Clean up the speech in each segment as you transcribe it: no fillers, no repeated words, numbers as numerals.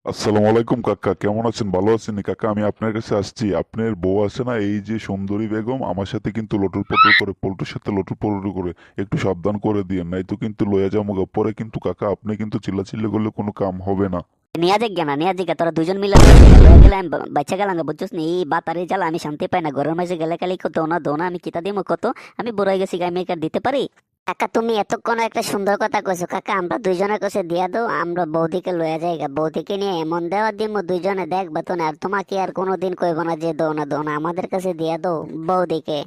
আসসালামু আলাইকুম কাকা, কেমন আছেন? ভালো আছেন কাকা? আমি আপনার কাছে আসছি। আপনার বউ আছে না, এই যে সুন্দরী বেগম, আমার সাথে কিন্তু লটর পটর করে, পল্টুর সাথে লটর পটর করে। একটু সাবধান করে দিয়েন, নাই তো কিন্তু লয়া যাবো গা। পরে কিন্তু কাকা আপনি কিন্তু চিল্লাচিল্লি করলে কোনো কাম হবে না। নিয়া দেখ না নিয়া দিকে তোরা দুজন মিলে লয়ে গেলে আমি বাচ্চা গেলাম বুঝছিস নি এই বাতারে জ্বালা আমি শান্তি পাই না ঘরের মাঝে গেলে খালি দোনা দোনা আমি কিতা দিব কত আমি বুড়াই গেছি গাই মেকার দিতে পারি। কাকা তুমি এতক্ষণ একটা সুন্দর কথা কইছো কাকা, আমরা দুইজনের কাছে দিয়া দাও, আমরা বৌদিকে লয়ে যাইগা, বৌদিকে নিয়ে এমন দেওয়া দিব দুইজনে দেখবা তো না, আর তোমাকে আর কোনোদিন কইব না যে দোনা দোনা, আমাদের কাছে দিয়া দাও বৌদিকে।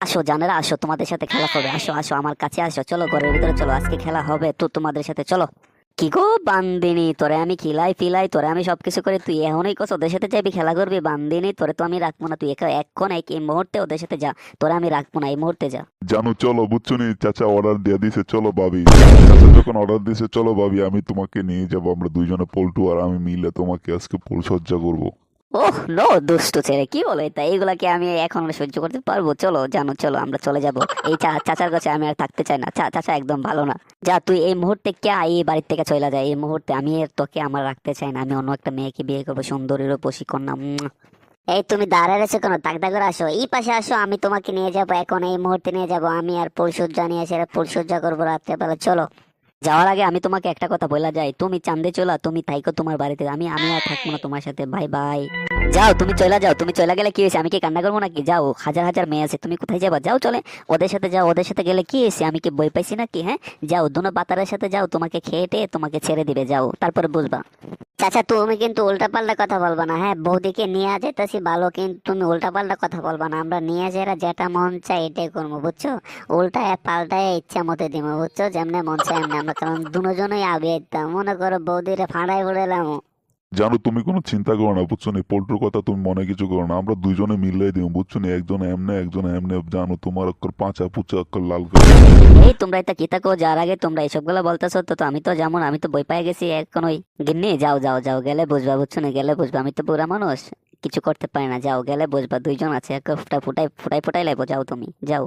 আসো জানেরা, আসো তোমাদের সাথে খেলা করবে, আসো আসো আমার কাছে আসো, চলো ঘরের ভিতরে চলো, আজকে খেলা হবে তো তোমাদের সাথে, চলো। কি গো বান্দিনী, তোরে আমি খিলাই ফিলাই, তোরে আমি সবকিছু করি, তুই এখনই কস ওদের সাথে যাবি খেলা করবি? বান্দিনী, তোরে তো আমি রাখবো না, তুই এক্ষণ এই মুহূর্তে ওদের সাথে যা, তোরে আমি রাখবো না, এই মুহূর্তে যা। জানো, চলো, বুঝছো নি, চাচা অর্ডার দিয়ে দিছে, চলো ভাবি। চাচা যখন অর্ডার দিছে, চলো ভাবি, আমি তোমাকে নিয়ে যাবো। আমরা দুইজনে, পল্টু আর আমি মিলে তোমাকে আজকে পরিচর্যা করবো। ওহ নো, দুষ্টু ছেলে কি বলে তা, এইগুলাকে আমি এখন সহ্য করতে পারবো? চলো জানো, চলো আমরা চলে যাব। এই চাচার কাছে আমি আর থাকতে চাই না, চাচা একদম ভালো না। যা তুই এই মুহূর্তে কে এই বাড়ির থেকে চলে যায় এই মুহূর্তে, আমি আর তোকে আমার রাখতে চাই না, আমি অন্য একটা মেয়েকে বিয়ে করবো, সুন্দরীরও বশীকন্যা। এই তুমি দাঁড়ায় রয়েছো কেন? তাক করে আসো, এই পাশে আসো, আমি তোমাকে নিয়ে যাবো, এখন এই মুহূর্তে নিয়ে যাবো, আমি আর পরিচর্যা নিয়ে এসে পরিচর্যা করবো রাত্রেবেলা, চলো। যাওয়ার আগে আমি তোমাকে একটা কথা বলা যায়, তুমি চান্দে চলা, তুমি থাইকো তোমার বাড়িতে, আমি আমি আর থাকবো না তোমার সাথে, বাই বাই। যাও তুমি চলে যাও, তুমি চলে গেলে কি হয়েছে? আমি কি কান্না করবো নাকি? যাও, হাজার হাজার মেয়ে আছে, তুমি কোথায় যাবা? যাও চলে, ওদের সাথে যাও, ওদের সাথে গেলে কি হয়েছে? আমি কি বই পাইছি নাকি? হ্যাঁ, যাও দুনো বাতারের সাথে যাও, তোমাকে খেয়ে টেয়ে তোমাকে ছেড়ে দিবে, যাও তারপরে বুঝবা। চাচা তুমি কিন্তু উল্টাপাল্টা কথা বলবা না, হ্যাঁ বৌদিকে নিয়ে যেতেছি ভালো, কিন্তু তুমি উল্টাপাল্টা কথা বলবা না, আমরা নিয়ে যারা যেটা মন চাই এটাই করবো বুঝছো, উল্টায় পাল্টায় ইচ্ছা মতে দিব বুঝছো, যেমনে মন চাই এমনি আমরা, কারণ দুজনেই আগে মনে করো বৌদিরে ফাড়াই উড়েলাম। জানো, তুমি কোনো চিন্তা করো না, বুঝছো নি, পল্টুর কথা তুমি মনে কিছু করো না। আমরা দুইজনে মিলাই দিব, বুঝছো নি, একজন এমনে একজন এমনে। জানো, তোমার অক্ষর পাঁচা পুচা অক্ষর লাল করে। এই তোমরা এটা কি থাকো, যার আগে তোমরা এইসব গুলো বলতেছো, তো তো আমি তো যেমন, আমি তো বই পাই গেছি এখন ওই। গিন্নি যাও যাও যাও, গেলে বুঝবা বুঝছো না, গেলে বুঝবা, আমি তো বুড়া মানুষ, কিছু করতে পারি না, যাও গেলে বুঝবা, দুইজন আছে, একটা ফুটাই ফুটাই ফুটাই ফুটাই লাগবো, যাও তুমি যাও।